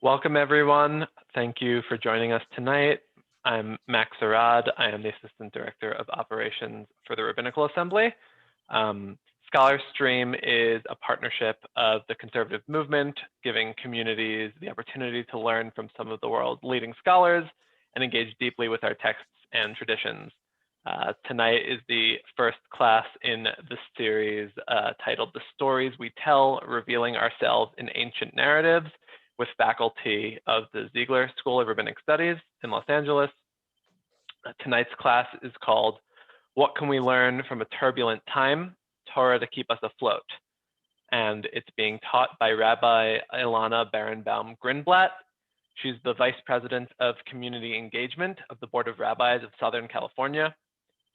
Welcome, everyone. Thank you for joining us tonight. I'm Max Arad. I am the Assistant Director of Operations for the Rabbinical Assembly. ScholarStream is a partnership of the conservative movement, giving communities the opportunity to learn from some of the world's leading scholars and engage deeply with our texts and traditions. Tonight is the first class in the series titled The Stories We Tell, Revealing Ourselves in Ancient Narratives, with faculty of the Ziegler School of Rabbinic Studies in Los Angeles. Tonight's class is called What Can We Learn from a Turbulent Time? Torah to Keep Us Afloat. And it's being taught by Rabbi Ilana Grinblat. She's the Vice President of Community Engagement of the Board of Rabbis of Southern California.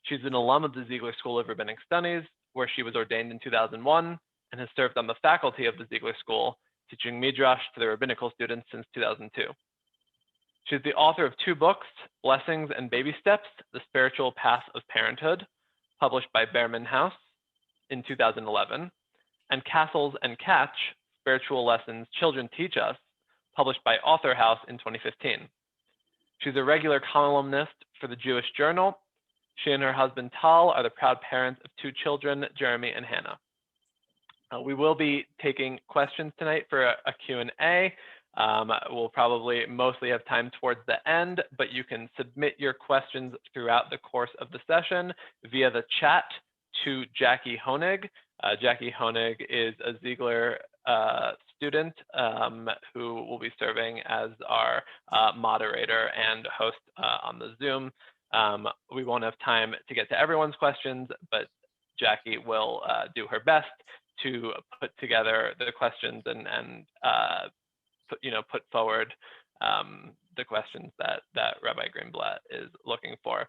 She's an alum of the Ziegler School of Rabbinic Studies, where she was ordained in 2001 and has served on the faculty of the Ziegler School, teaching Midrash to the rabbinical students since 2002. She's the author of 2 books, Blessings and Baby Steps, The Spiritual Path of Parenthood, published by Behrman House in 2011, and Castles and Catch, Spiritual Lessons Children Teach Us, published by Author House in 2015. She's a regular columnist for the Jewish Journal. She and her husband Tal are the proud parents of 2 children, Jeremy and Hannah. We will be taking questions tonight for a Q&A. We'll probably mostly have time towards the end, but you can submit your questions throughout the course of the session via the chat to Jackie Honig. Jackie Honig is a Ziegler student who will be serving as our moderator and host on the Zoom. We won't have time to get to everyone's questions, but Jackie will do her best to put together the questions and put forward the questions that Rabbi Grinblat is looking for.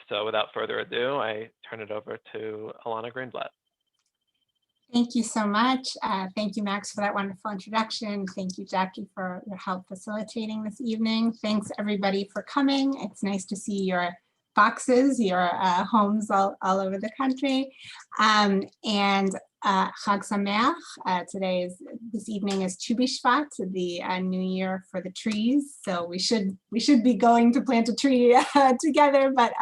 So without further ado, I turn it over to Ilana Grinblat. Thank you so much. Thank you, Max, for that wonderful introduction. Thank you, Jackie, for your help facilitating this evening. Thanks, everybody, for coming. It's nice to see your boxes, your homes all over the country. And Chag Sameach. This evening is Tu B'Shvat, the new year for the trees. So we should be going to plant a tree together, but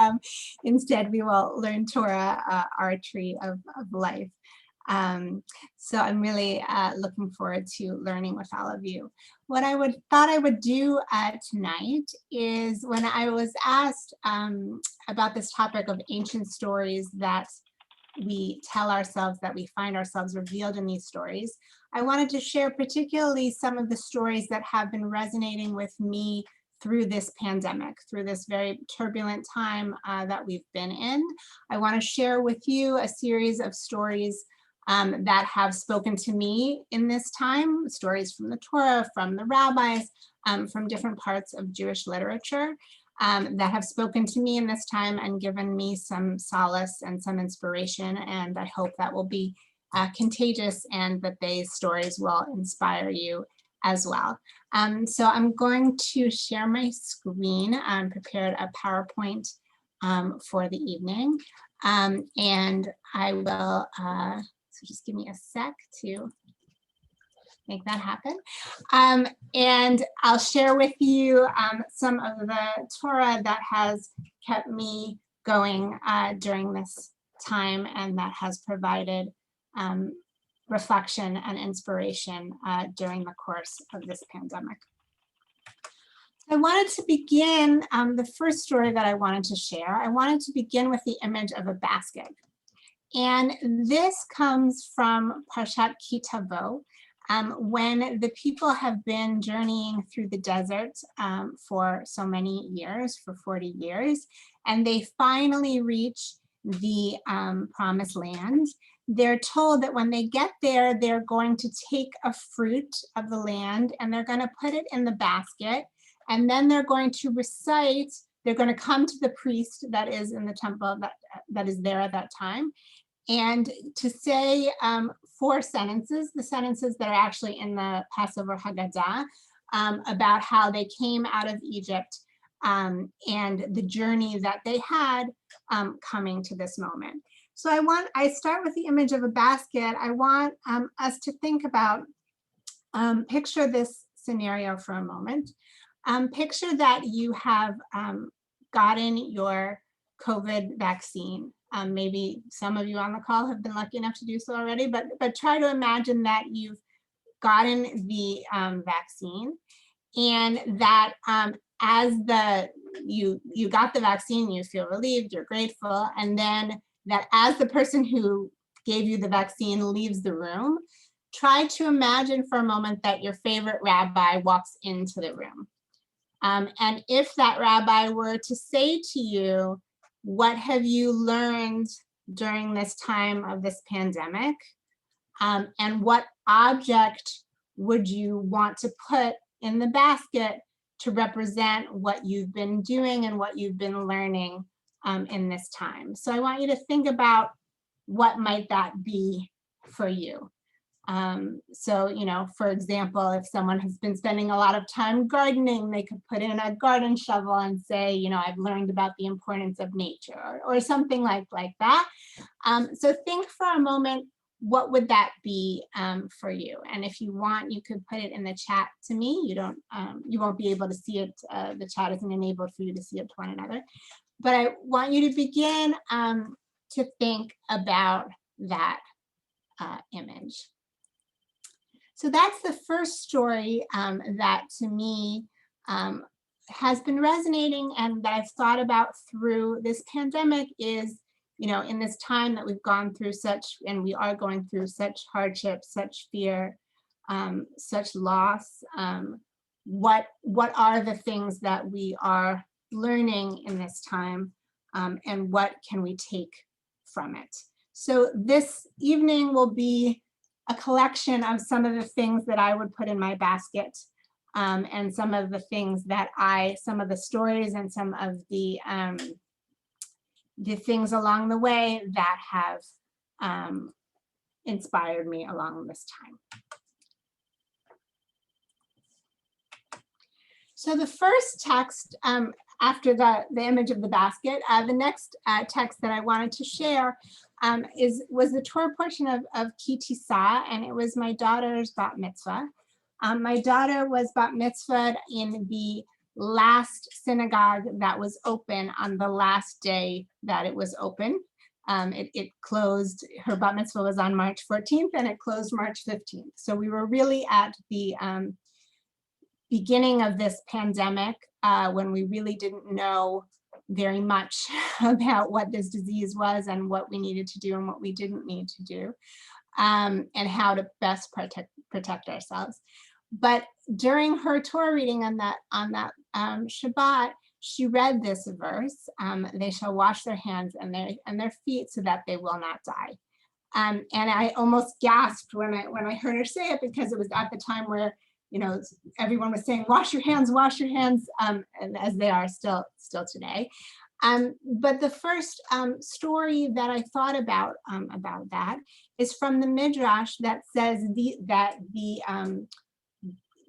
instead we will learn Torah, our tree of life. So I'm really looking forward to learning with all of you. What thought I would do tonight is, when I was asked about this topic of ancient stories that we tell ourselves, that we find ourselves revealed in these stories, I wanted to share particularly some of the stories that have been resonating with me through this pandemic, through this very turbulent time that we've been in. I want to share with you a series of stories that have spoken to me in this time, stories from the Torah, from the rabbis, from different parts of Jewish literature that have spoken to me in this time and given me some solace and some inspiration. And I hope that will be contagious and that these stories will inspire you as well. So I'm going to share my screen. I prepared a PowerPoint for the evening. And I will, so just give me a sec to make that happen. And I'll share with you some of the Torah that has kept me going during this time and that has provided reflection and inspiration during the course of this pandemic. I wanted to begin, the first story that I wanted to share, I wanted to begin with the image of a basket. And this comes from Parshat Ki Tavo, when the people have been journeying through the desert for so many years, for 40 years, and they finally reach the promised land. They're told that when they get there, they're going to take a fruit of the land and they're going to put it in the basket. And then they're going to recite, they're going to come to the priest that is in the temple that is there at that time, and to say 4 sentences, the sentences that are actually in the Passover Haggadah, about how they came out of Egypt and the journey that they had coming to this moment. So I start with the image of a basket. I want us to think about, picture this scenario for a moment. Picture that you have gotten your COVID vaccine. Maybe some of you on the call have been lucky enough to do so already, but try to imagine that you've gotten the vaccine, and that as you got the vaccine, you feel relieved, you're grateful, and then that as the person who gave you the vaccine leaves the room, try to imagine for a moment that your favorite rabbi walks into the room. And if that rabbi were to say to you, what have you learned during this time of this pandemic? And what object would you want to put in the basket to represent what you've been doing and what you've been learning in this time? So I want you to think about what might that be for you. So, you know, for example, if someone has been spending a lot of time gardening, they could put in a garden shovel and say, you know, I've learned about the importance of nature, or something like that. So think for a moment, what would that be for you? And if you want, you could put it in the chat to me. You won't be able to see it. The chat isn't enabled for you to see it to one another. But I want you to begin to think about that image. So that's the first story that to me has been resonating and that I've thought about through this pandemic is, you know, in this time that we've gone through such, and we are going through such hardship, such fear, such loss, what are the things that we are learning in this time, and what can we take from it? So this evening will be a collection of some of the things that I would put in my basket, and some of the things that some of the stories and some of the things along the way that have inspired me along this time. So the first text, after the image of the basket, the next text that I wanted to share was the Torah portion of Ki Tisa, and it was my daughter's bat mitzvah. My daughter was bat mitzvahed in the last synagogue that was open on the last day that it was open. It closed, her bat mitzvah was on March 14th and it closed March 15th. So we were really at the beginning of this pandemic when we really didn't know very much about what this disease was and what we needed to do and what we didn't need to do, and how to best protect ourselves. But during her Torah reading on that Shabbat, she read this verse: "They shall wash their hands and their feet so that they will not die." And I almost gasped when I heard her say it, because it was at the time where, you know, everyone was saying, wash your hands, and as they are still today. But the first story that I thought about that is from the Midrash that says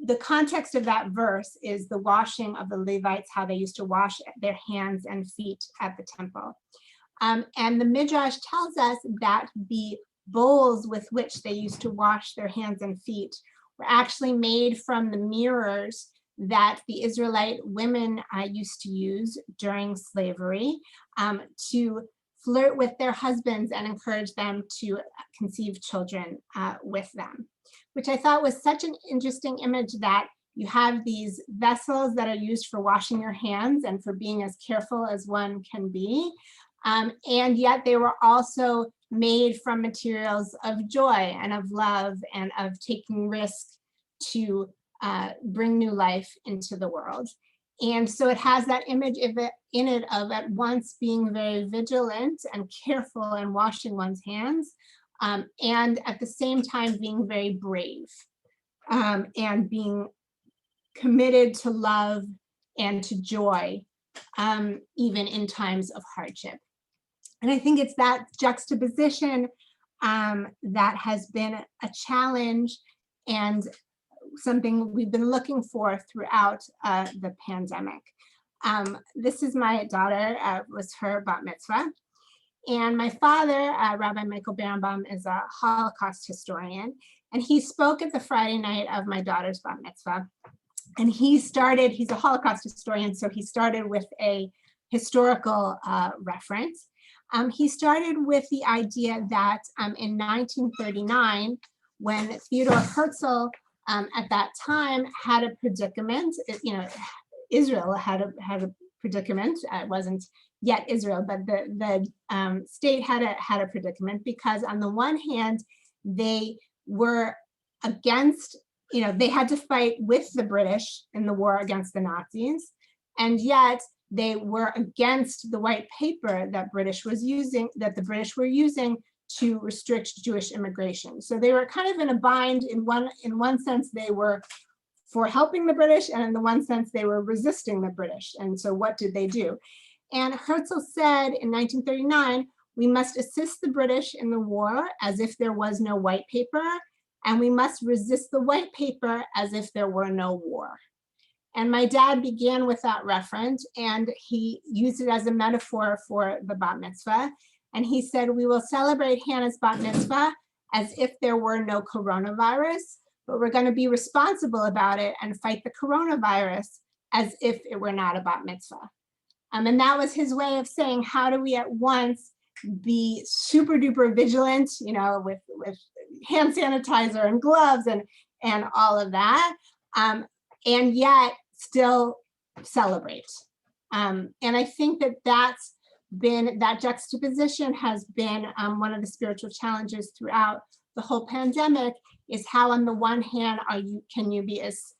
the context of that verse is the washing of the Levites, how they used to wash their hands and feet at the temple. And the Midrash tells us that the bowls with which they used to wash their hands and feet were actually made from the mirrors that the Israelite women used to use during slavery to flirt with their husbands and encourage them to conceive children with them, which I thought was such an interesting image, that you have these vessels that are used for washing your hands and for being as careful as one can be. And yet they were also made from materials of joy and of love and of taking risk to bring new life into the world. And so it has that image in it of at once being very vigilant and careful and washing one's hands, and at the same time being very brave, and being committed to love and to joy, even in times of hardship. And I think it's that juxtaposition that has been a challenge and something we've been looking for throughout the pandemic. This is my daughter, was her bat mitzvah. And my father, Rabbi Michael Berenbaum, is a Holocaust historian. And he spoke at the Friday night of my daughter's bat mitzvah. And he's a Holocaust historian, so he started with a historical reference. He started with the idea that in 1939, when Theodor Herzl at that time had a predicament, Israel had a predicament. It wasn't yet Israel, but the state had a predicament, because on the one hand, they were against, they had to fight with the British in the war against the Nazis, and yet they were against the white paper that the British were using to restrict Jewish immigration. So they were kind of in a bind. In one sense, they were for helping the British, and in the one sense, they were resisting the British. And so what did they do? And Herzl said in 1939, we must assist the British in the war as if there was no white paper, and we must resist the white paper as if there were no war. And my dad began with that reference, and he used it as a metaphor for the bat mitzvah. And he said, we will celebrate Hannah's bat mitzvah as if there were no coronavirus, but we're going to be responsible about it and fight the coronavirus as if it were not a bat mitzvah. And that was his way of saying, how do we at once be super duper vigilant, with hand sanitizer and gloves and all of that, and yet still celebrate. And I think that juxtaposition has been one of the spiritual challenges throughout the whole pandemic, is how on the one hand can you be as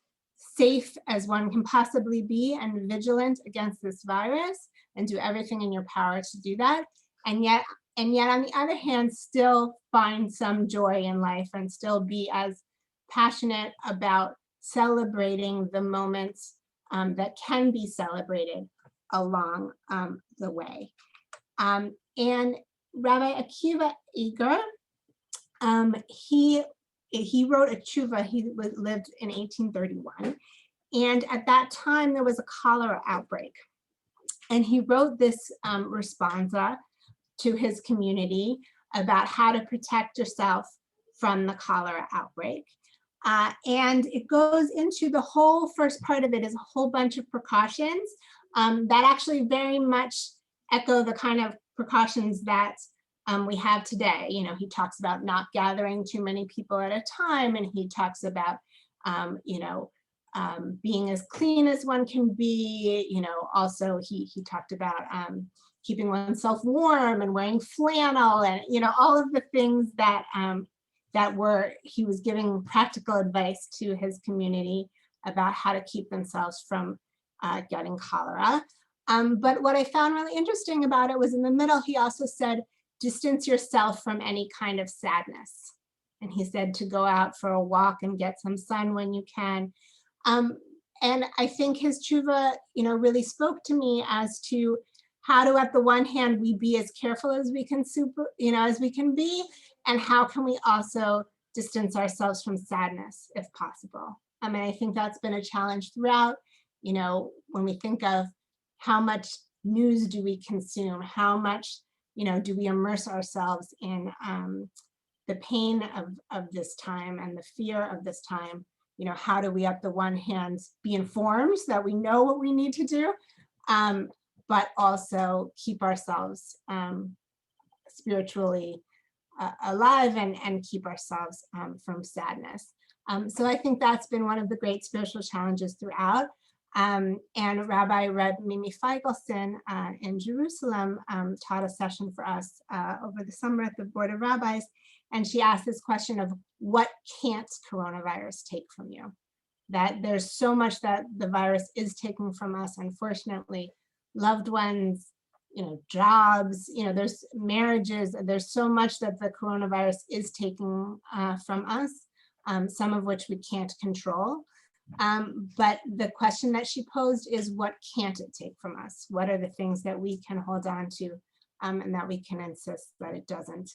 safe as one can possibly be and vigilant against this virus and do everything in your power to do that, and yet on the other hand still find some joy in life and still be as passionate about celebrating the moments that can be celebrated along the way. And Rabbi Akiva Eger, he wrote a tshuva. He lived in 1831, and at that time there was a cholera outbreak, and he wrote this responsa to his community about how to protect yourself from the cholera outbreak. And it goes into the whole first part of it is a whole bunch of precautions that actually very much echo the kind of precautions that we have today. He talks about not gathering too many people at a time, and he talks about, being as clean as one can be. Also he talked about keeping oneself warm and wearing flannel, and all of the things that he was giving practical advice to his community about how to keep themselves from getting cholera. But what I found really interesting about it was in the middle, he also said, distance yourself from any kind of sadness. And he said to go out for a walk and get some sun when you can. And I think his tshuva, really spoke to me as to how to, at the one hand, we be as careful as we can as we can be, and how can we also distance ourselves from sadness if possible. I think that's been a challenge throughout, when we think of how much news do we consume, how much, do we immerse ourselves in the pain of this time and the fear of this time. How do we, at the one hand, be informed that we know what we need to do, but also keep ourselves spiritually alive and keep ourselves from sadness. So I think that's been one of the great spiritual challenges throughout. And Rabbi Mimi Feigelson in Jerusalem taught a session for us over the summer at the Board of Rabbis. And she asked this question of, what can't coronavirus take from you? That there's so much that the virus is taking from us, unfortunately, loved ones, jobs, there's marriages, there's so much that the coronavirus is taking from us, some of which we can't control. But the question that she posed is, what can't it take from us? What are the things that we can hold on to and that we can insist that it doesn't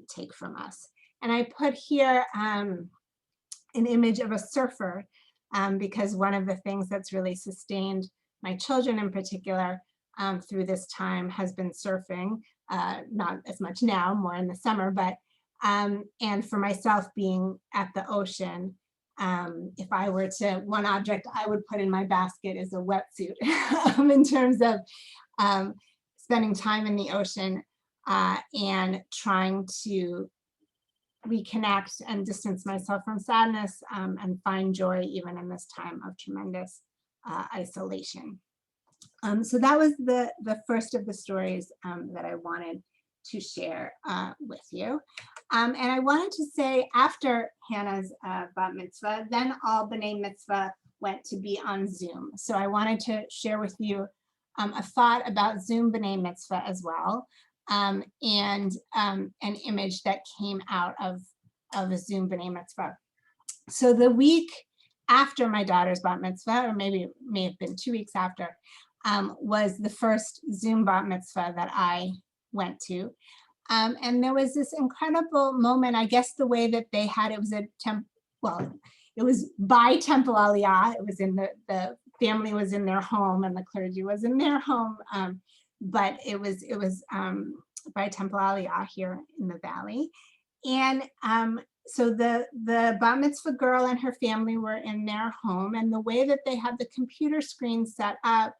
take from us? And I put here an image of a surfer because one of the things that's really sustained my children in particular through this time has been surfing, not as much now, more in the summer, but And for myself being at the ocean, if I were to, one object I would put in my basket is a wetsuit in terms of spending time in the ocean and trying to reconnect and distance myself from sadness and find joy even in this time of tremendous isolation. So that was the first of the stories that I wanted to share with you. And I wanted to say, after Hannah's bat mitzvah, then all B'nai Mitzvah went to be on Zoom. So I wanted to share with you a thought about Zoom B'nai Mitzvah as well, and an image that came out of a Zoom B'nai Mitzvah. So the week after my daughter's bat mitzvah, or maybe it may have been 2 weeks after, was the first Zoom bat mitzvah that I went to. And there was this incredible moment. I guess the way that they had, it was it was by Temple Aliyah. It was in the family was in their home and the clergy was in their home. But it was by Temple Aliyah here in the Valley. And so the bat mitzvah girl and her family were in their home, and the way that they had the computer screen set up,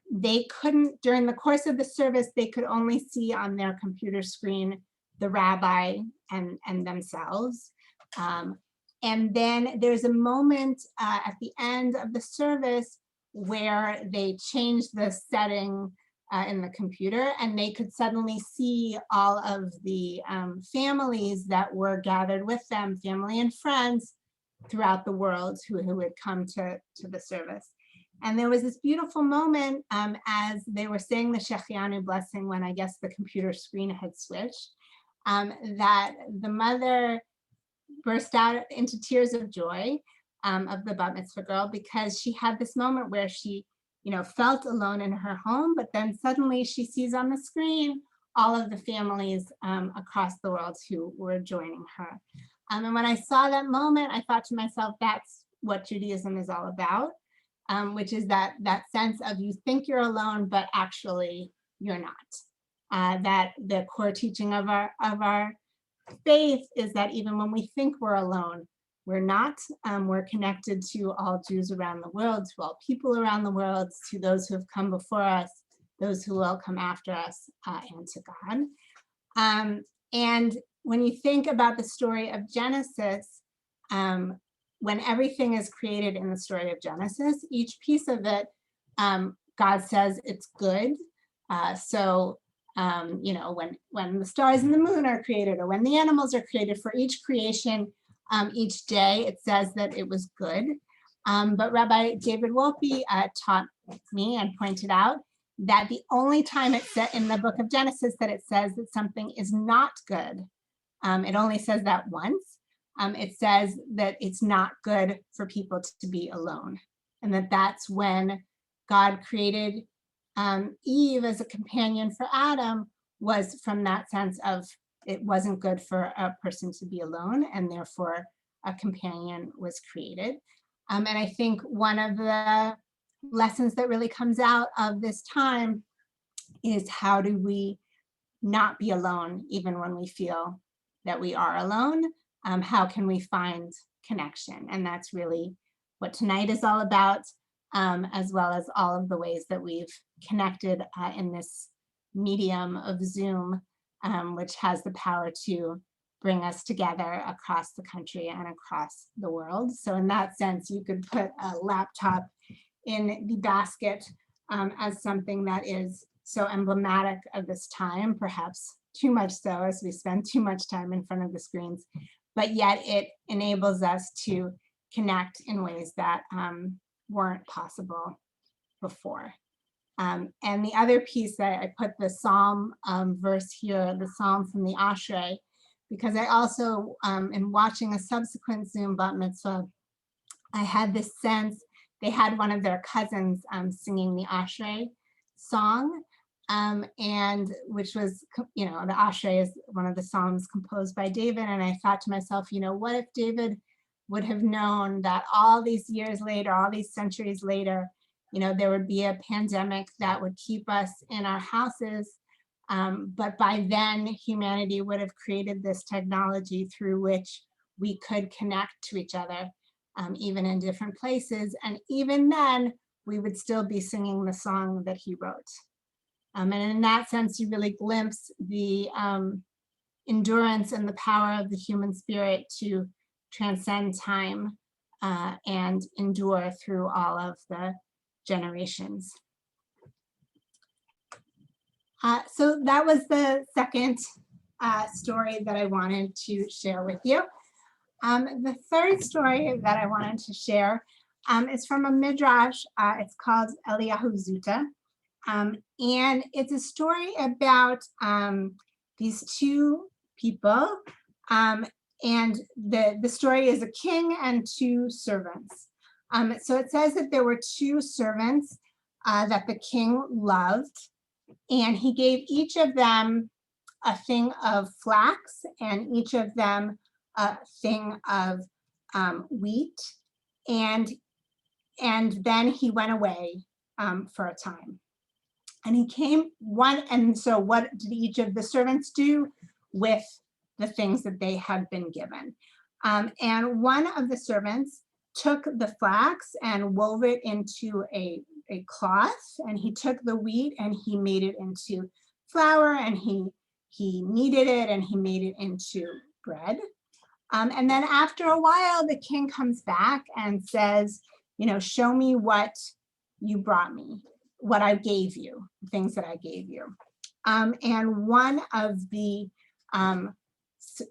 they couldn't, during the course of the service, they could only see on their computer screen the rabbi and themselves. And then there's a moment at the end of the service where they changed the setting in the computer, and they could suddenly see all of the families that were gathered with them, family and friends throughout the world who would come to the service. And there was this beautiful moment as they were saying the Shechianu blessing, when I guess the computer screen had switched, that the mother burst out into tears of joy of the bat mitzvah girl, because she had this moment where she, felt alone in her home, but then suddenly she sees on the screen all of the families across the world who were joining her. And when I saw that moment, I thought to myself, that's what Judaism is all about, which is that sense of, you think you're alone, but actually you're not. That the core teaching of our faith is that even when we think we're alone, we're not. We're connected to all Jews around the world, to all people around the world, to those who have come before us, those who will come after us, and to God. And when you think about the story of Genesis, when everything is created in the story of Genesis, each piece of it, God says it's good. So when the stars and the moon are created, or when the animals are created, for each creation, each day, it says that it was good. But Rabbi David Wolpe taught me and pointed out that the only time it's set in the book of Genesis that it says that something is not good, it only says that once. It says that it's not good for people to be alone, and that's when God created Eve as a companion for Adam, was from that sense of, it wasn't good for a person to be alone, and therefore a companion was created. And I think one of the lessons that really comes out of this time is, how do we not be alone even when we feel that we are alone? How can we find connection? And that's really what tonight is all about, as well as all of the ways that we've connected in this medium of Zoom, which has the power to bring us together across the country and across the world. So in that sense, you could put a laptop in the basket as something that is so emblematic of this time, perhaps too much so, as we spend too much time in front of the screens, but yet it enables us to connect in ways that weren't possible before. And the other piece that I put the Psalm verse here, the Psalm from the Ashrei, because I also, in watching a subsequent Zoom bat mitzvah, I had this sense, they had one of their cousins singing the Ashrei song, and which was, the Ashrei is one of the Psalms composed by David. And I thought to myself, what if David would have known that all these years later, all these centuries later, there would be a pandemic that would keep us in our houses, But by then, humanity would have created this technology through which we could connect to each other, even in different places. And even then, we would still be singing the song that he wrote. And in that sense, you really glimpse the endurance and the power of the human spirit to transcend time and endure through all of the generations. So that was the second story that I wanted to share with you. The third story that I wanted to share is from a midrash. It's called Eliyahu Zuta. And it's a story about these two people. And the story is a king and two servants. So it says that there were two servants that the king loved. And he gave each of them a thing of flax and each of them a thing of wheat. And then he went away for a time. And he came and so what did each of the servants do with the things that they had been given? And one of the servants took the flax and wove it into a cloth, and he took the wheat and he made it into flour, and he kneaded it and he made it into bread. And then after a while, the king comes back and says, show me what you brought me, what I gave you, the things that I gave you. And one of the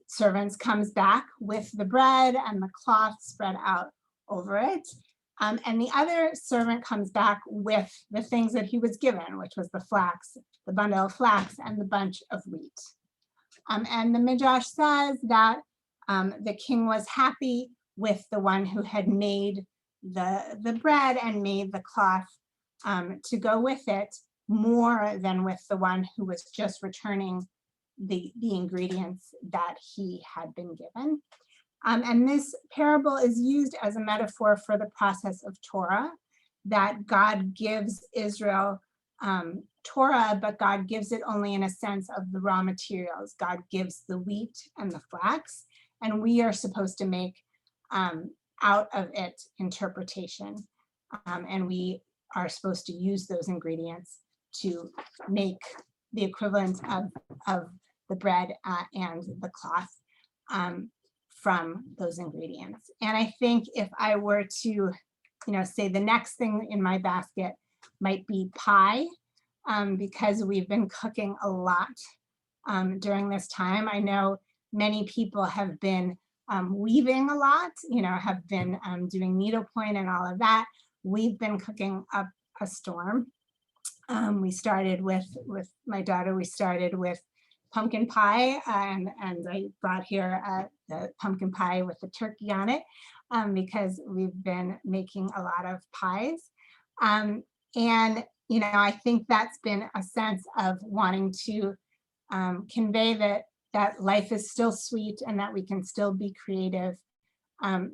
servants comes back with the bread and the cloth spread out over it. And the other servant comes back with the things that he was given, which was the flax, the bundle of flax and the bunch of wheat. And the midrash says that the king was happy with the one who had made the bread and made the cloth to go with it, more than with the one who was just returning the ingredients that he had been given. And this parable is used as a metaphor for the process of Torah, that God gives Israel Torah, but God gives it only in a sense of the raw materials. God gives the wheat and the flax, and we are supposed to make out of it interpretation. And we are supposed to use those ingredients to make the equivalent of the bread and the cloth from those ingredients. And I think if I were to, say the next thing in my basket might be pie, because we've been cooking a lot during this time. I know many people have been weaving a lot, have been doing needlepoint and all of that. We've been cooking up a storm. We started with my daughter, we started with pumpkin pie, and I brought here the pumpkin pie with the turkey on it, because we've been making a lot of pies. And I think that's been a sense of wanting to convey that life is still sweet and that we can still be creative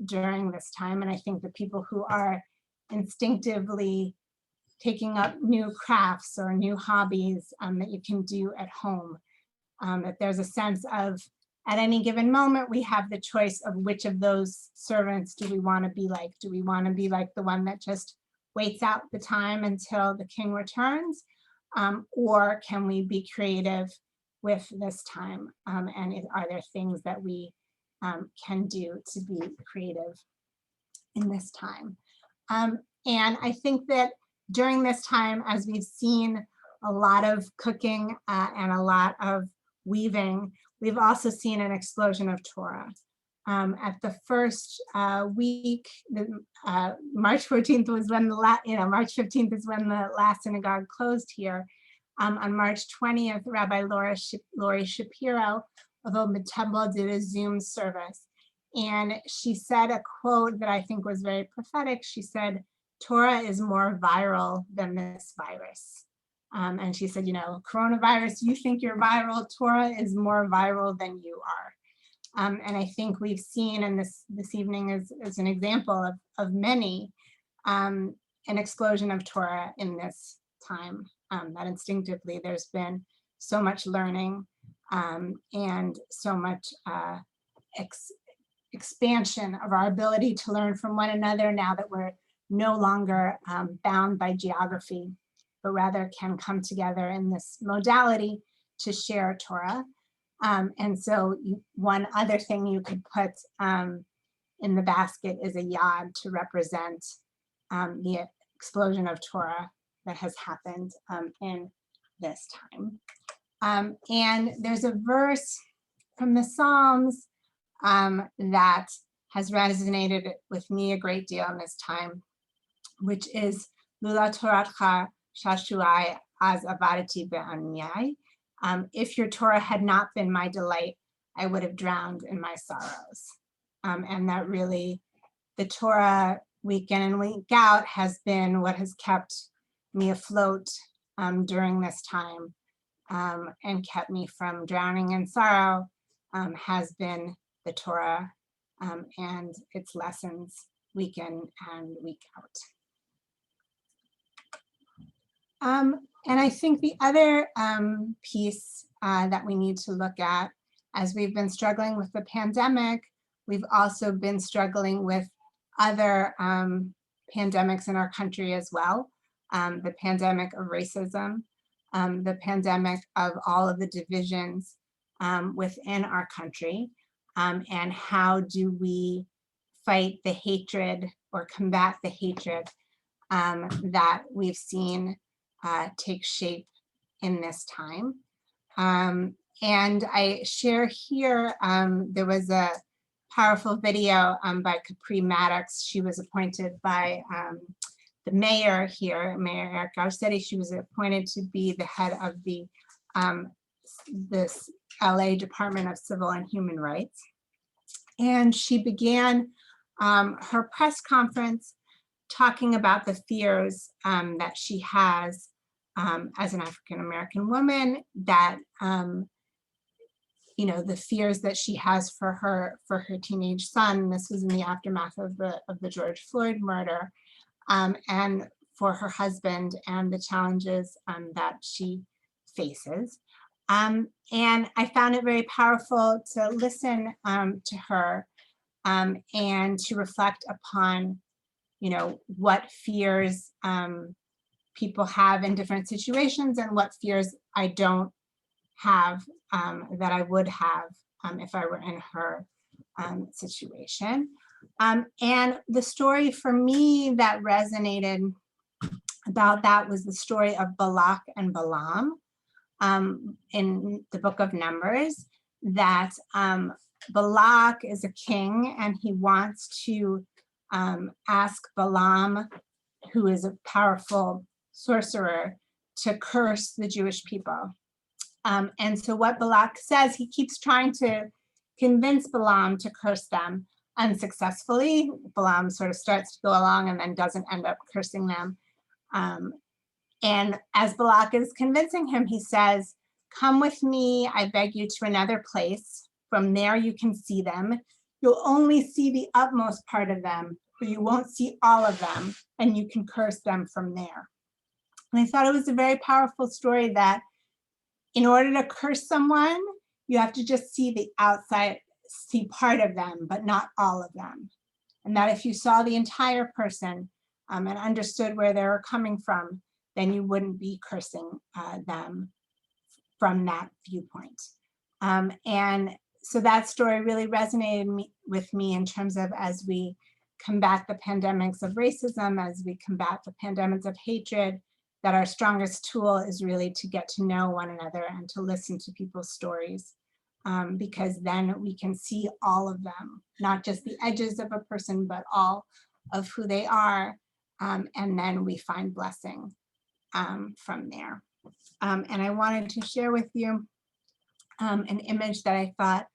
during this time. And I think the people who are instinctively taking up new crafts or new hobbies that you can do at home, that there's a sense of, at any given moment, we have the choice of which of those servants do we want to be like? Do we want to be like the one that just waits out the time until the king returns? Or can we be creative with this time? And are there things that we can do to be creative in this time? And I think that during this time, as we've seen a lot of cooking and a lot of weaving, we've also seen an explosion of Torah. At the first week, March 14th was when March 15th is when the last synagogue closed here. On March 20th, Rabbi Lori Shapiro of Old Temple did a Zoom service. And she said a quote that I think was very prophetic. She said, "Torah is more viral than this virus." And she said, coronavirus, you think you're viral, Torah is more viral than you are. And I think we've seen, and this evening is an example of many, an explosion of Torah in this time, that instinctively there's been so much learning and so much expansion of our ability to learn from one another now that we're no longer bound by geography, but rather can come together in this modality to share Torah. And so one other thing you could put in the basket is a yad to represent the explosion of Torah that has happened in this time. And there's a verse from the Psalms that has resonated with me a great deal in this time, which is Lula Toratcha Shashuai Az Avadati Be'anyai. If your Torah had not been my delight, I would have drowned in my sorrows. And that really, the Torah week in and week out has been what has kept me afloat during this time and kept me from drowning in sorrow, has been the Torah and its lessons week in and week out. And I think the other piece that we need to look at, as we've been struggling with the pandemic, we've also been struggling with other pandemics in our country as well. The pandemic of racism, the pandemic of all of the divisions within our country, and how do we fight the hatred or combat the hatred that we've seen take shape in this time. And I share here, there was a powerful video by Capri Maddox. She was appointed by the mayor here, Mayor Eric Garcetti. She was appointed to be the head of the this LA Department of Civil and Human Rights. And she began her press conference talking about the fears that she has as an African-American woman, that the fears that she has for her teenage son. This was in the aftermath of the George Floyd murder, and for her husband and the challenges that she faces. And I found it very powerful to listen to her and to reflect upon, what fears people have in different situations and what fears I don't have that I would have if I were in her situation. And the story for me that resonated about that was the story of Balak and Balaam in the book of Numbers, that Balak is a king and he wants to ask Balaam, who is a powerful sorcerer, to curse the Jewish people. And so what Balak says, he keeps trying to convince Balaam to curse them unsuccessfully. Balaam sort of starts to go along and then doesn't end up cursing them. And as Balak is convincing him, he says, "Come with me, I beg you, to another place. From there you can see them. You'll only see the utmost part of them, but you won't see all of them, and you can curse them from there." And I thought it was a very powerful story that in order to curse someone, you have to just see the outside, see part of them, but not all of them. And that if you saw the entire person and understood where they were coming from, then you wouldn't be cursing them from that viewpoint. And so that story really resonated with me in terms of, as we combat the pandemics of racism, as we combat the pandemics of hatred, that our strongest tool is really to get to know one another and to listen to people's stories, because then we can see all of them, not just the edges of a person, but all of who they are, and then we find blessing from there. And I wanted to share with you an image that I thought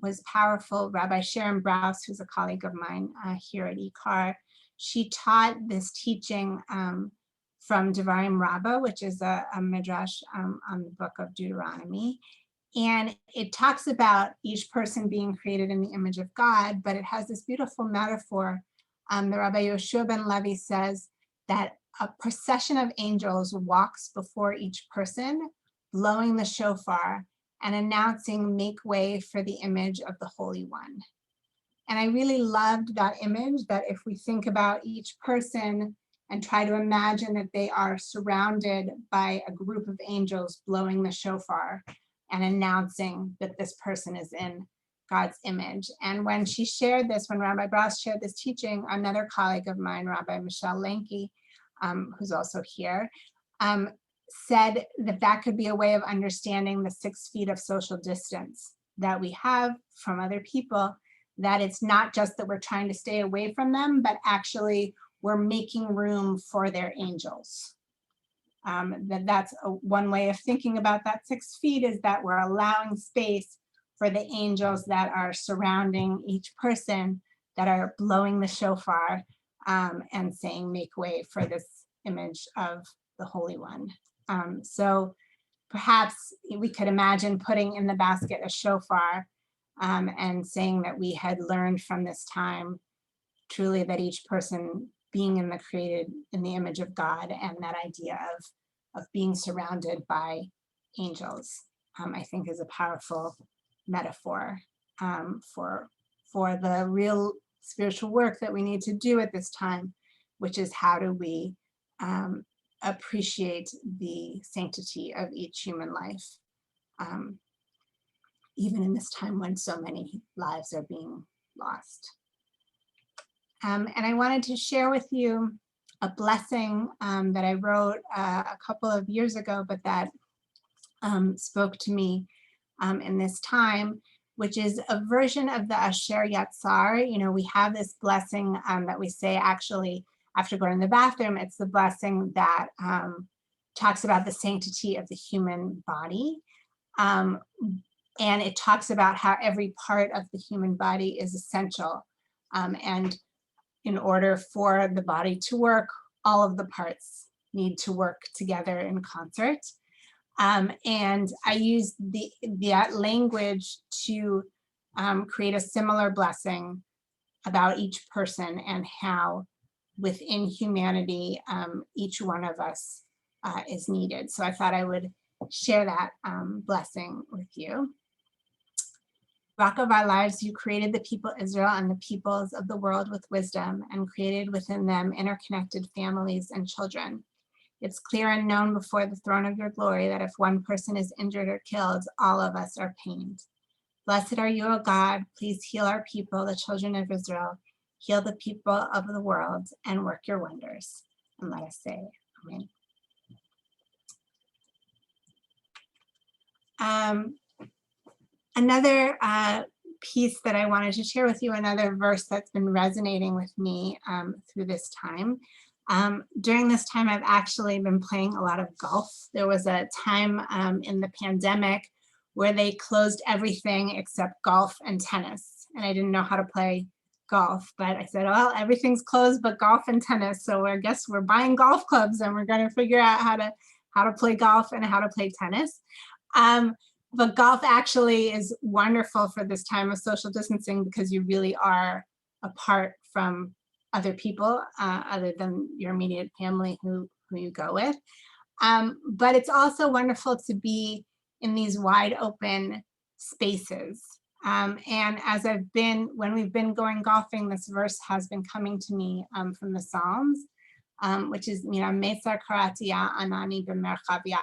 was powerful. Rabbi Sharon Brous, who's a colleague of mine here at ICAR, she taught this teaching from Devarim Rabbah, which is a midrash on the book of Deuteronomy. And it talks about each person being created in the image of God, but it has this beautiful metaphor. The Rabbi Yoshua ben Levi says that a procession of angels walks before each person blowing the shofar and announcing, "Make way for the image of the Holy One." And I really loved that image, that if we think about each person and try to imagine that they are surrounded by a group of angels blowing the shofar and announcing that this person is in God's image. And when she shared this, when Rabbi Bross shared this teaching, another colleague of mine, Rabbi Michelle Lenke, who's also here, said that that could be a way of understanding the 6 feet of social distance that we have from other people, that it's not just that we're trying to stay away from them, but actually we're making room for their angels. That's one way of thinking about that 6 feet, is that we're allowing space for the angels that are surrounding each person, that are blowing the shofar and saying, "Make way for this image of the Holy One." So perhaps we could imagine putting in the basket a shofar and saying that we had learned from this time truly that each person being created in the image of God, and that idea of being surrounded by angels, I think is a powerful metaphor for the real spiritual work that we need to do at this time, which is how do we appreciate the sanctity of each human life, even in this time when so many lives are being lost. And I wanted to share with you a blessing that I wrote a couple of years ago, but that spoke to me in this time, which is a version of the Asher Yatzar. You know, we have this blessing that we say actually after going to the bathroom. It's the blessing that talks about the sanctity of the human body. And it talks about how every part of the human body is essential. And in order for the body to work, all of the parts need to work together in concert. And I used that language to create a similar blessing about each person, and how within humanity, each one of us is needed. So I thought I would share that blessing with you. Rock of our lives, you created the people Israel and the peoples of the world with wisdom, and created within them interconnected families and children. It's clear and known before the throne of your glory that if one person is injured or killed, all of us are pained. Blessed are you, O God. Please heal our people, the children of Israel. Heal the people of the world and work your wonders. And let us say, Amen. Another piece that I wanted to share with you, another verse that's been resonating with me through this time. During this time, I've actually been playing a lot of golf. There was a time in the pandemic where they closed everything except golf and tennis. And I didn't know how to play golf, but I said, well, everything's closed but golf and tennis. So I guess we're buying golf clubs and we're going to figure out how to play golf and how to play tennis. But golf actually is wonderful for this time of social distancing, because you really are apart from other people other than your immediate family who you go with. But it's also wonderful to be in these wide open spaces. And as when we've been going golfing, this verse has been coming to me from the Psalms, which is, Metzar Karatia Anani B'merchavia.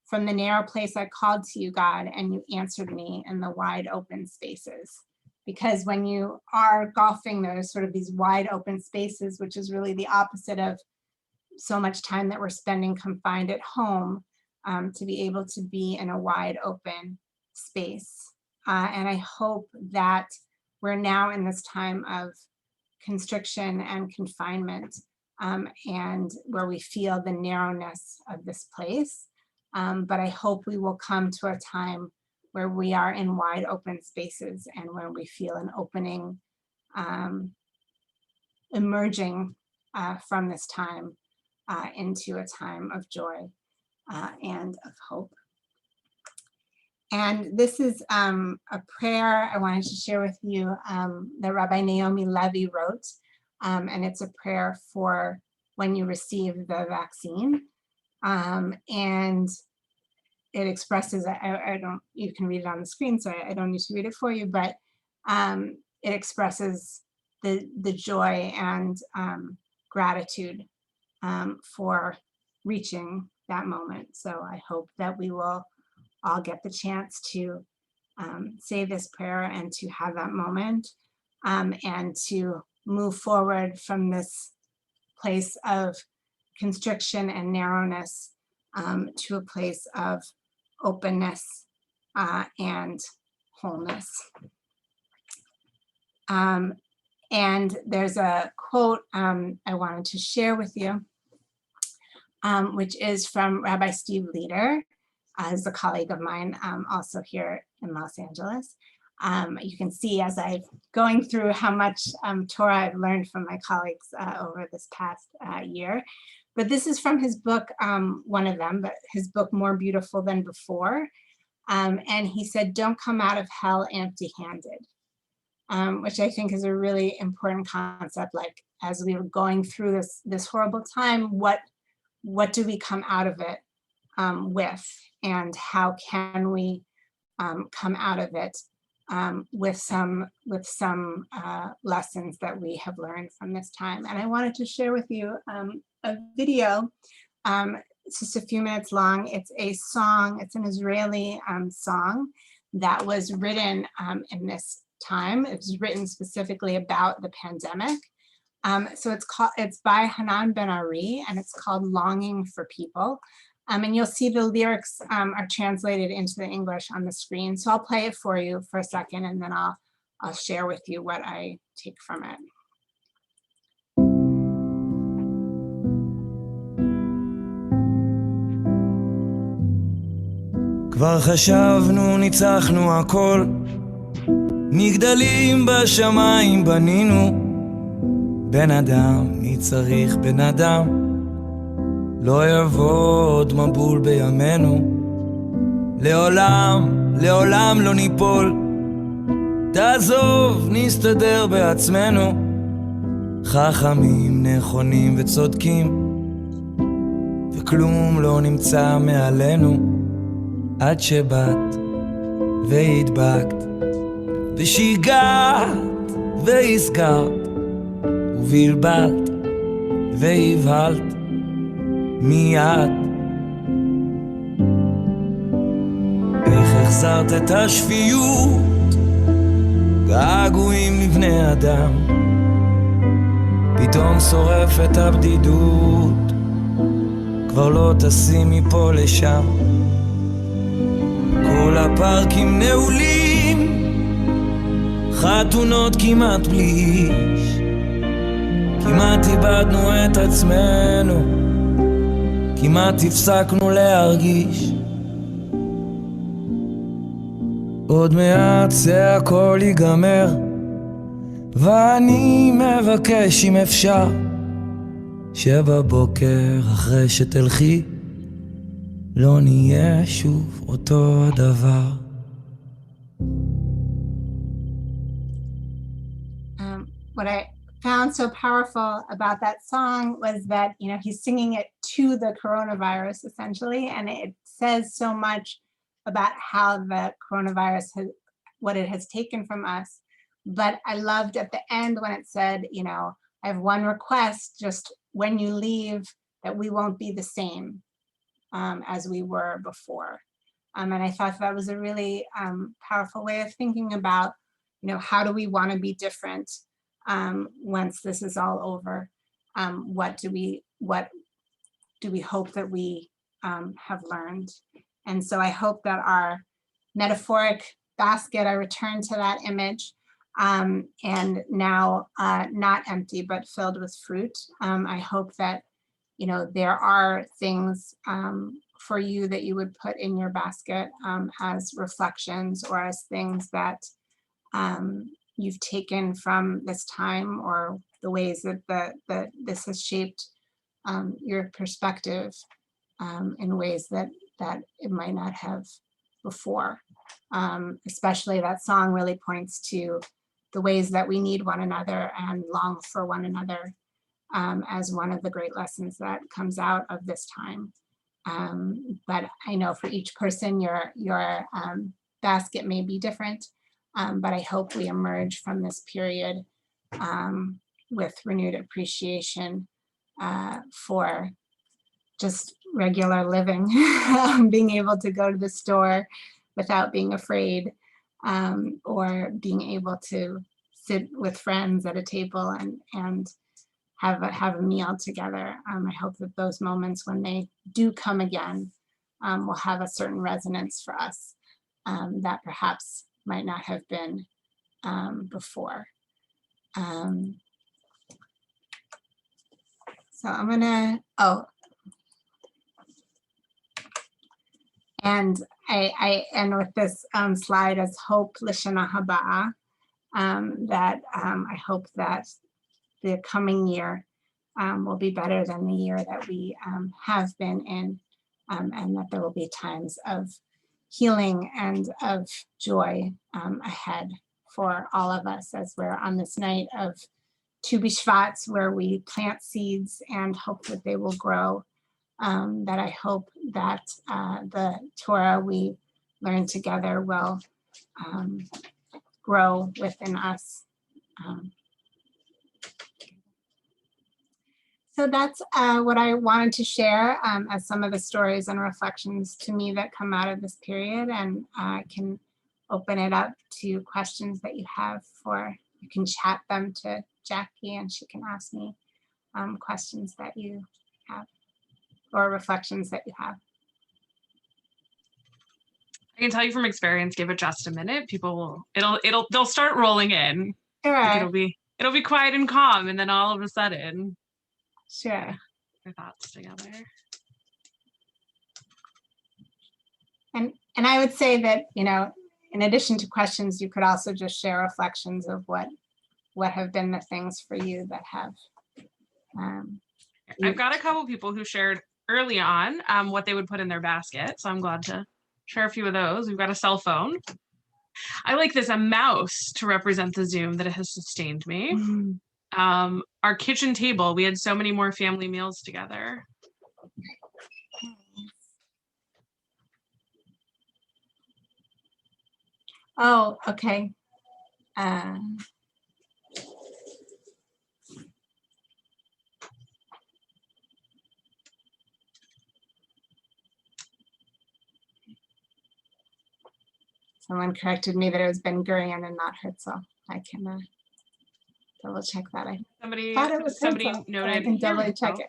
From the narrow place I called to you, God, and you answered me in the wide open spaces. Because when you are golfing, there's sort of these wide open spaces, which is really the opposite of so much time that we're spending confined at home, to be able to be in a wide open space. And I hope that we're now in this time of constriction and confinement, and where we feel the narrowness of this place. But I hope we will come to a time where we are in wide open spaces, and where we feel an opening, emerging from this time into a time of joy and of hope. And this is a prayer I wanted to share with you that Rabbi Naomi Levy wrote, and it's a prayer for when you receive the vaccine. And it expresses, I don't, you can read it on the screen, so I don't need to read it for you, but it expresses the joy and gratitude for reaching that moment. So I hope that we will all get the chance to say this prayer and to have that moment and to move forward from this place of constriction and narrowness to a place of openness and wholeness. And there's a quote I wanted to share with you, which is from Rabbi Steve Leder, who's a colleague of mine, also here in Los Angeles. You can see as I'm going through how much Torah I've learned from my colleagues over this past year. But this is from his book, one of them, but his book, More Beautiful Than Before. And he said, don't come out of hell empty-handed, which I think is a really important concept. Like, as we were going through this horrible time, what do we come out of it with? And how can we come out of it with some lessons that we have learned from this time? And I wanted to share with you a video. It's just a few minutes long. It's a song. It's an Israeli song that was written in this time. It was written specifically about the pandemic. So it's by Hanan Ben Ari, and it's called Longing for People. And you'll see the lyrics are translated into the English on the screen. So I'll play it for you for a second, and then I'll share with you what I take from it. כבר חשבנו, ניצחנו הכל, מגדלים בשמיים בנינו, בן אדם, מי צריך בן אדם? לא יבוא עוד מבול בימינו, לעולם, לעולם לא ניפול, תעזוב, נסתדר בעצמנו, חכמים, נכונים וצודקים, וכלום לא נמצא מעלינו, עד שבאת והדבקת ושיגעת והסגרת ובלבלת והבהלת מיד. איך החזרת את השפיות, געגועים לבני אדם, פתאום שורף את הבדידות, כבר לא תשים מפה לשם, כל הפארקים נעולים, חתונות כמעט בלי איש, כמעט איבדנו את עצמנו, כמעט הפסקנו להרגיש. עוד מעט זה הכל ייגמר, ואני מבקש אם אפשר, שבבוקר אחרי שתלכי, לא נהיה שוב אותו הדבר. What I found so powerful about that song was that, you know, he's singing it to the coronavirus essentially, and it says so much about how the coronavirus what it has taken from us. But I loved at the end when it said, you know, I have one request, just when you leave, that we won't be the same as we were before. And I thought that was a really powerful way of thinking about, you know, how do we want to be different once this is all over? What do we hope that we have learned? And so I hope that our metaphoric basket, I return to that image, and now not empty, but filled with fruit. I hope that, you know, there are things for you that you would put in your basket as reflections or as things that you've taken from this time, or the ways that this has shaped your perspective in ways that it might not have before. Especially that song really points to the ways that we need one another and long for one another as one of the great lessons that comes out of this time. But I know for each person, your basket may be different, but I hope we emerge from this period with renewed appreciation for just regular living, being able to go to the store without being afraid, or being able to sit with friends at a table and have a meal together. I hope that those moments, when they do come again, will have a certain resonance for us that perhaps might not have been before. So I'm gonna, and I end with this slide as hope l'shana haba'ah, that I hope that the coming year will be better than the year that we have been in, and that there will be times of healing and of joy ahead for all of us as we're on this night of Tu B'Shvat, where we plant seeds and hope that they will grow. That I hope that the Torah we learn together will grow within us. So that's what I wanted to share as some of the stories and reflections to me that come out of this period, and I can open it up to questions that you have you can chat them to Jackie and she can ask me questions that you have or reflections that you have. I can tell you from experience, give it just a minute. People will, they'll start rolling in. Sure. Like it'll be quiet and calm, and then all of a sudden, sure, their thoughts together. And I would say that, you know, in addition to questions, you could also just share reflections of what have been the things for you that have. I've got a couple people who shared early on what they would put in their basket, so I'm glad to share a few of those. We've got a cell phone. I like this, a mouse to represent the Zoom that it has sustained me. Our kitchen table, we had so many more family meals together. Oh, okay. Someone corrected me that it was Ben Gurion and not Herzl. I can double check that. I thought it was Herzl, noted. I can double check it. Here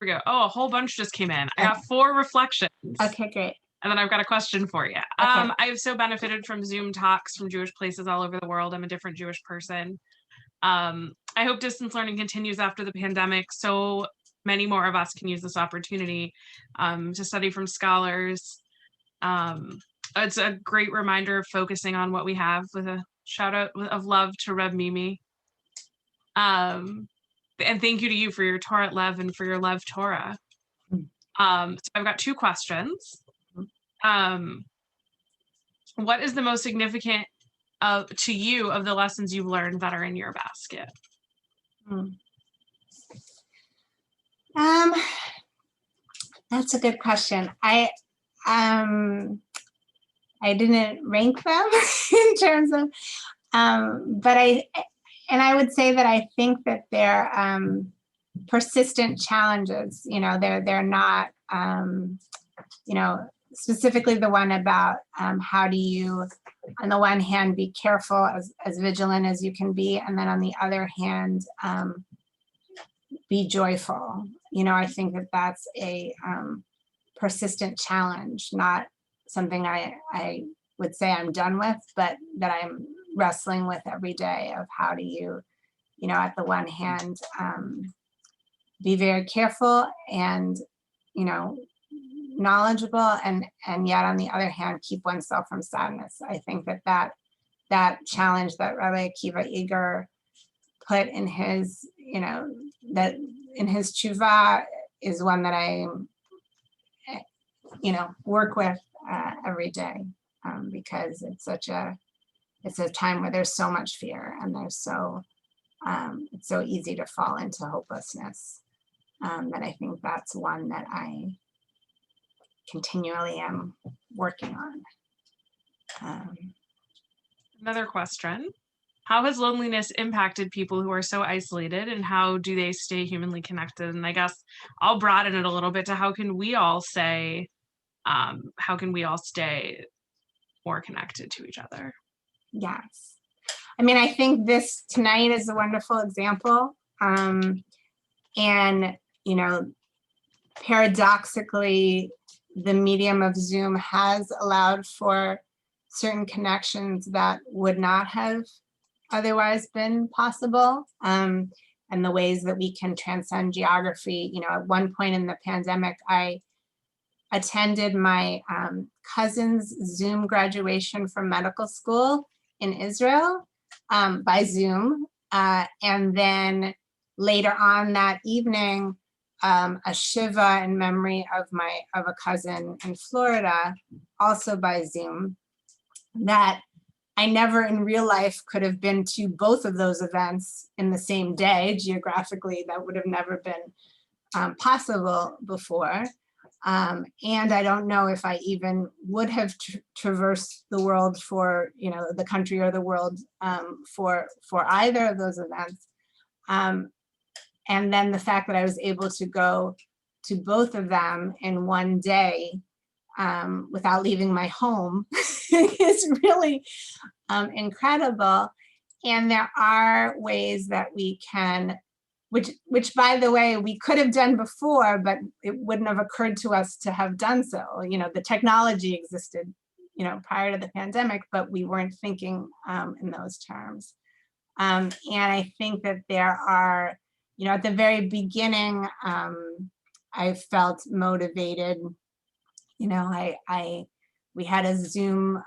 we go. Oh, a whole bunch just came in. I got 4 reflections. Okay, great. And then I've got a question for you. Okay. I've so benefited from Zoom talks from Jewish places all over the world. I'm a different Jewish person. I hope distance learning continues after the pandemic, so many more of us can use this opportunity to study from scholars. It's a great reminder of focusing on what we have, with a shout out of love to Reb Mimi. And thank you to you for your Torah Lev and for your Lev Torah. So I've got 2 questions. What is the most significant to you of the lessons you've learned that are in your basket? That's a good question. I didn't rank them in terms of, but I would say that I think that they're persistent challenges. You know, they're not, you know, specifically the one about how do you, on the one hand, be careful, as vigilant as you can be, and then on the other hand, be joyful. You know, I think that that's a persistent challenge, not something I would say I'm done with, but that I'm wrestling with every day of how do you, you know, at the one hand, be very careful and, you know, knowledgeable, and yet on the other hand, keep oneself from sadness. I think that challenge that Rabbi Akiva Eger put in his, you know, that in his tshuva is one that I, you know, work with every day, because it's a time where there's so much fear and there's so, it's so easy to fall into hopelessness. that I think that's one that I continually am working on. Another question. How has loneliness impacted people who are so isolated, and how do they stay humanly connected? And I guess I'll broaden it a little bit to how can we all say, how can we all stay more connected to each other? Yes. I mean, I think this tonight is a wonderful example. And, you know, paradoxically, the medium of Zoom has allowed for certain connections that would not have otherwise been possible, and the ways that we can transcend geography. You know, at one point in the pandemic, I attended my cousin's Zoom graduation from medical school in Israel by Zoom. And then later on that evening, a Shiva in memory of a cousin in Florida, also by Zoom, that I never in real life could have been to both of those events in the same day. Geographically, that would have never been possible before. And I don't know if I even would have traversed the world for, you know, the country or the world for either of those events. And then the fact that I was able to go to both of them in one day without leaving my home is really incredible. And there are ways that we can, which by the way, we could have done before, but it wouldn't have occurred to us to have done so. You know, the technology existed, you know, prior to the pandemic, but we weren't thinking in those terms. And I think that there are, you know, at the very beginning, I felt motivated. You know, we had a Zoom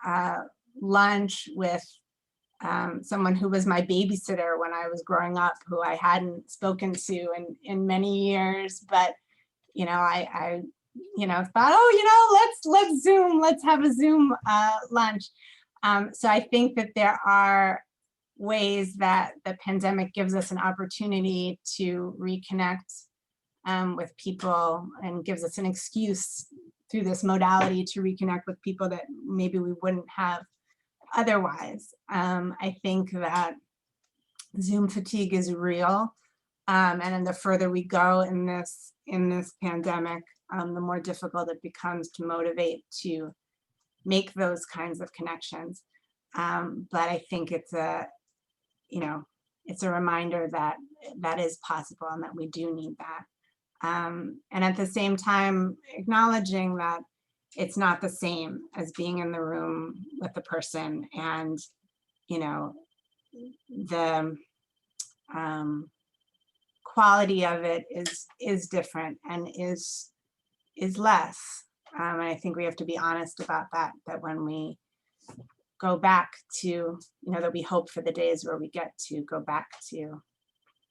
lunch with someone who was my babysitter when I was growing up, who I hadn't spoken to in many years, but you know, I you know, thought, oh, you know, let's Zoom, let's have a Zoom lunch. So I think that there are ways that the pandemic gives us an opportunity to reconnect with people, and gives us an excuse through this modality to reconnect with people that maybe we wouldn't have otherwise. I think that Zoom fatigue is real, and then the further we go in this pandemic, the more difficult it becomes to motivate to make those kinds of connections. But I think it's a, you know, it's a reminder that that is possible and that we do need that. And at the same time, acknowledging that it's not the same as being in the room with the person, and, you know, the quality of it is different and is less. And I think we have to be honest about that when we go back to, you know, that we hope for the days where we get to go back to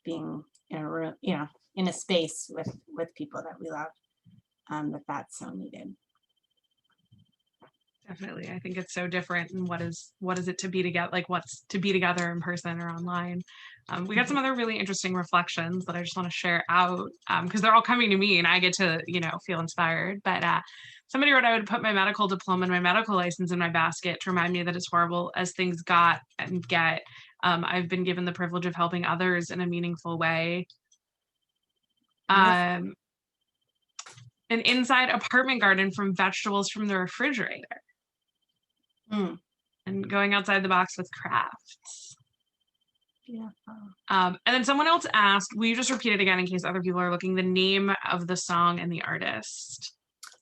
being in a room, you know, in a space with people that we love, that's so needed. Definitely. I think it's so different. And what is it to be together? Like, what's to be together in person or online? We got some other really interesting reflections that I just want to share out, because they're all coming to me and I get to, you know, feel inspired. But somebody wrote, I would put my medical diploma and my medical license in my basket to remind me that as horrible as things got and get, I've been given the privilege of helping others in a meaningful way. An inside apartment garden from vegetables from the refrigerator. And going outside the box with crafts. Yeah. And then someone else asked, will you just repeat it again in case other people are looking, the name of the song and the artist?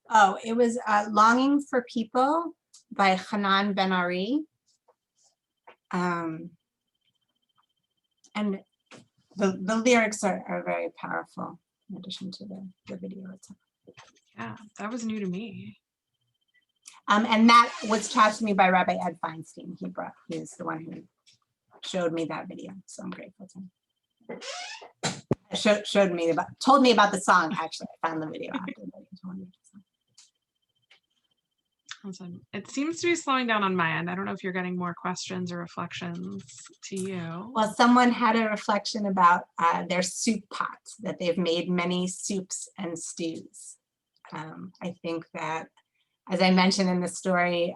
Oh, it was Longing for People by Hanan Ben Ari. And the lyrics are very powerful, in addition to the video itself. Yeah, that was new to me. And that was taught to me by Rabbi Ed Feinstein. He's the one who showed me that video, so I'm grateful to him. Told me about the song. Actually, I found the video after the video. Awesome. It seems to be slowing down on my end. I don't know if you're getting more questions or reflections to you. Well, someone had a reflection about their soup pots, that they've made many soups and stews. I think that, as I mentioned in the story,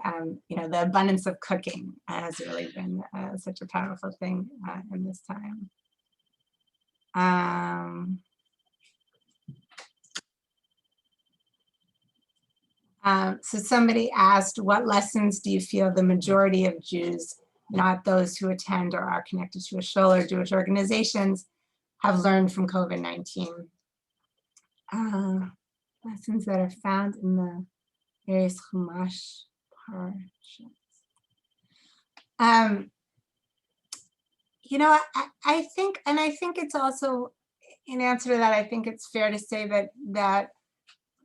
the abundance of cooking has really been such a powerful thing in this time. So somebody asked, what lessons do you feel the majority of Jews, not those who attend or are connected to a shul or Jewish organizations, have learned from COVID-19? Lessons that are found in the various Chumash parshas. I think it's also, in answer to that, I think it's fair to say that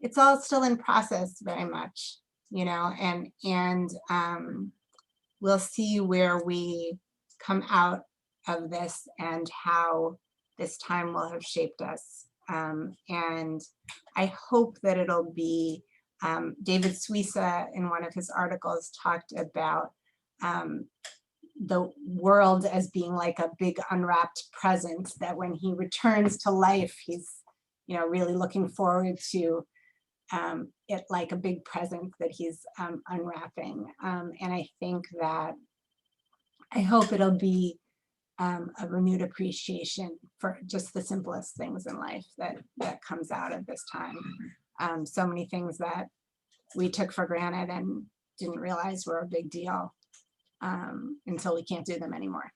it's all still in process very much, and we'll see where we come out of this and how this time will have shaped us. And I hope that it'll be, David Suissa in one of his articles talked about the world as being like a big unwrapped present, that when he returns to life, he's really looking forward to it like a big present that he's unwrapping. And I think that, I hope it'll be a renewed appreciation for just the simplest things in life that comes out of this time. So many things that we took for granted and didn't realize were a big deal until we can't do them anymore.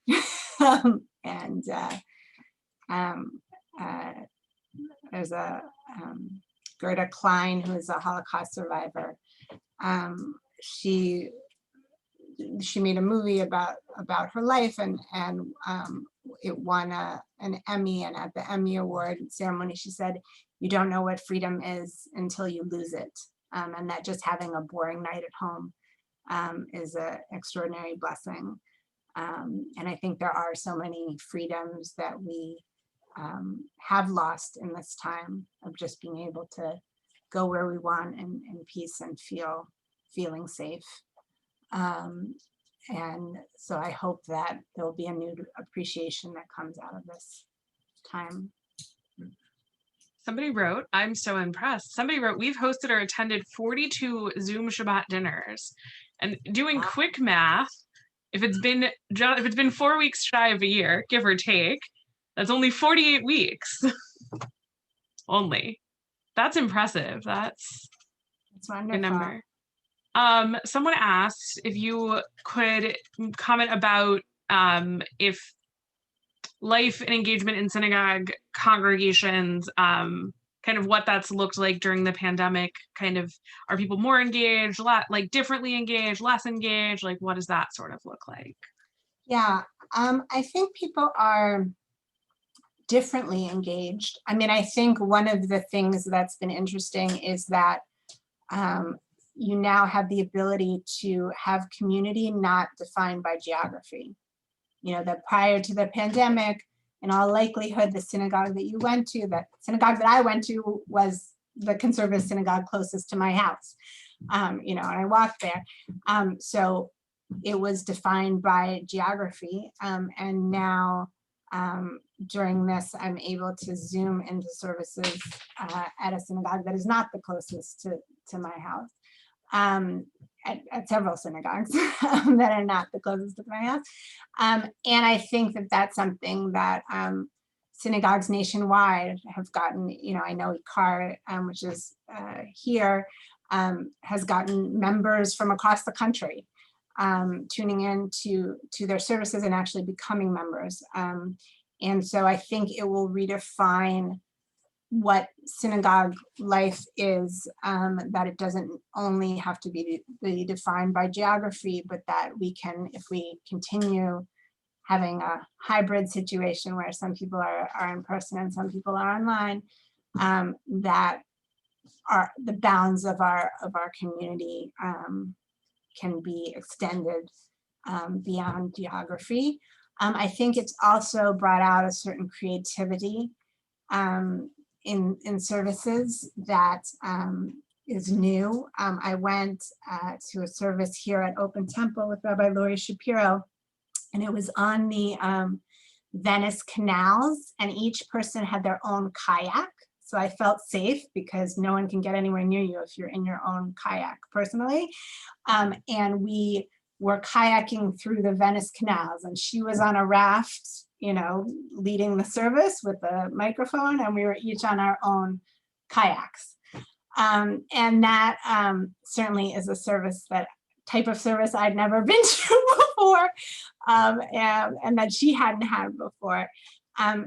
There's a Gerda Klein, who is a Holocaust survivor. She made a movie about her life, and it won an Emmy. And at the Emmy Award ceremony, she said, "You don't know what freedom is until you lose it," and that just having a boring night at home is an extraordinary blessing. And I think there are so many freedoms that we have lost in this time of just being able to go where we want in peace and feeling safe. And so I hope that there will be a new appreciation that comes out of this time. Somebody wrote, I'm so impressed. Somebody wrote, we've hosted or attended 42 Zoom Shabbat dinners. And doing quick math, if it's been 4 weeks shy of a year, give or take, that's only 48 weeks. Only. That's impressive. That's wonderful. A number. Someone asked if you could comment about if life and engagement in synagogue congregations, kind of what that's looked like during the pandemic. Kind of, are people more engaged, like differently engaged, less engaged? Like, what does that sort of look like? Yeah, I think people are differently engaged. I mean, I think one of the things that's been interesting is that you now have the ability to have community not defined by geography. That prior to the pandemic, in all likelihood, the synagogue that you went to, the synagogue that I went to was the conservative synagogue closest to my house. And I walked there. So it was defined by geography. And now during this, I'm able to Zoom into services at a synagogue that is not the closest to my house. At several synagogues that are not the closest to my house. And I think that that's something that synagogues nationwide have gotten. I know ICAR, which is here, has gotten members from across the country tuning in to their services and actually becoming members. And so I think it will redefine what synagogue life is, that it doesn't only have to be defined by geography, but that we can, if we continue having a hybrid situation where some people are in person and some people are online, that the bounds of our community can be extended beyond geography. I think it's also brought out a certain creativity in services that is new. I went to a service here at Open Temple with Rabbi Lori Shapiro, and it was on the Venice canals, and each person had their own kayak. So I felt safe because no one can get anywhere near you if you're in your own kayak personally. And we were kayaking through the Venice canals, and she was on a raft, you know, leading the service with a microphone, and we were each on our own kayaks. And that certainly is a service type of service I'd never been to before, and that she hadn't had before.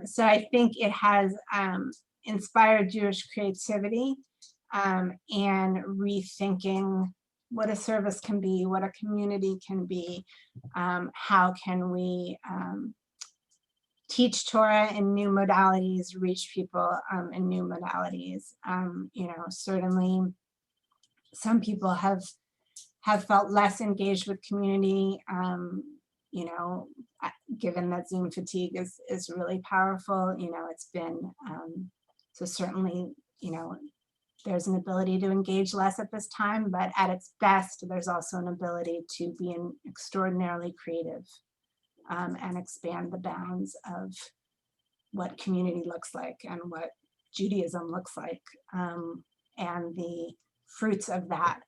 So I think it has inspired Jewish creativity and rethinking what a service can be, what a community can be, how can we teach Torah in new modalities, reach people in new modalities. You know, certainly some people have felt less engaged with community, you know, given that Zoom fatigue is really powerful. You know, it's been, so certainly, you know, there's an ability to engage less at this time, but at its best, there's also an ability to be extraordinarily creative and expand the bounds of what community looks like and what Judaism looks like. And the fruits of that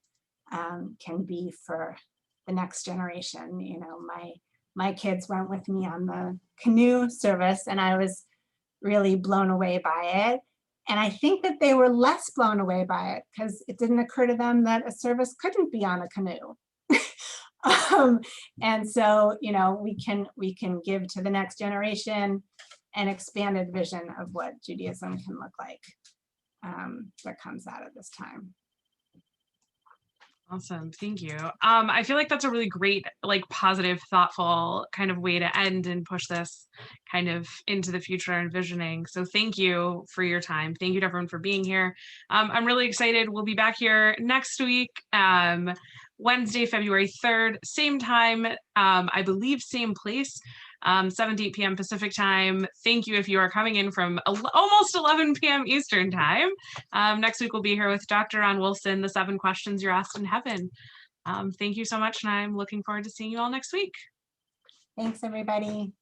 can be for the next generation. You know, my kids went with me on the canoe service, and I was really blown away by it. And I think that they were less blown away by it because it didn't occur to them that a service couldn't be on a canoe. And so, you know, we can give to the next generation an expanded vision of what Judaism can look like that comes out of this time. Awesome, thank you. I feel like that's a really great, like, positive, thoughtful kind of way to end and push this kind of into the future and visioning. So thank you for your time. Thank you to everyone for being here. I'm really excited. We'll be back here next week, Wednesday, February 3rd, same time, I believe same place. 7 to 8 p.m. Pacific time. Thank you if you are coming in from almost 11 p.m. Eastern time. Next week we'll be here with Dr. Ron Wilson, the 7 questions you're asked in heaven. Thank you so much, and I'm looking forward to seeing you all next week. Thanks, everybody.